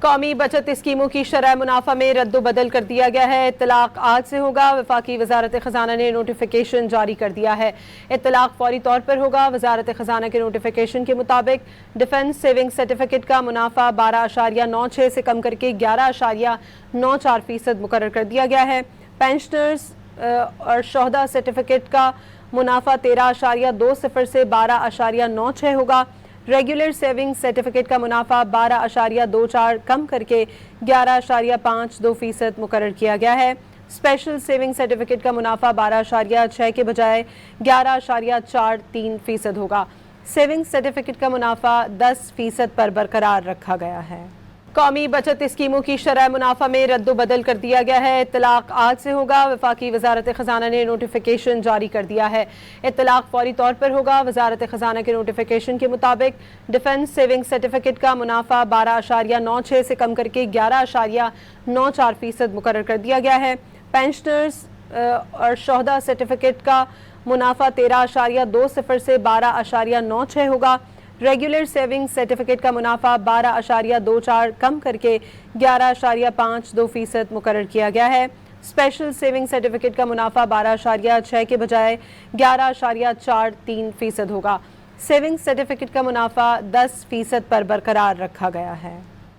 قومی بچت اسکیموں کی شرح منافع میں رد و بدل کر دیا گیا ہے۔ اطلاق آج سے ہوگا۔ وفاقی وزارت خزانہ نے نوٹیفیکیشن جاری کر دیا ہے۔ اطلاق فوری طور پر ہوگا۔ وزارت خزانہ کے نوٹیفیکیشن کے مطابق ڈیفنس سیونگ سرٹیفکیٹ کا منافع 12.96 سے کم کر کے 11.94% مقرر کر دیا گیا ہے۔ پینشنرز اور شہداء سرٹیفکیٹ کا منافع 13.20 سے 12.96 ہوگا۔ ریگولر سیونگ سرٹیفکیٹ کا منافع 12.24 کم کر کے 11.52% مقرر کیا گیا ہے۔ اسپیشل سیونگ سرٹیفکیٹ کا منافع 12.6 کے بجائے 11.43% ہوگا۔ سیونگ سرٹیفکیٹ کا منافع 10% پر برقرار رکھا گیا ہے۔ قومی بچت اسکیموں کی شرح منافع میں رد و بدل کر دیا گیا ہے۔ اطلاق آج سے ہوگا۔ وفاقی وزارت خزانہ نے نوٹیفیکیشن جاری کر دیا ہے۔ اطلاق فوری طور پر ہوگا۔ وزارت خزانہ کے نوٹیفیکیشن کے مطابق ڈیفنس سیونگ سرٹیفکیٹ کا منافع 12.96 سے کم کر کے 11.94% مقرر کر دیا گیا ہے۔ پینشنرز اور شہداء سرٹیفکیٹ کا منافع 13.20 سے 12.96 ہوگا۔ ریگولر سیونگ سرٹیفکیٹ کا منافع 12.24 کم کر کے 11.52% مقرر کیا گیا ہے۔ اسپیشل سیونگ سرٹیفکیٹ کا منافع 12.6 کے بجائے 11.43% ہوگا۔ سیونگ سرٹیفکیٹ کا منافع 10% پر برقرار رکھا گیا ہے۔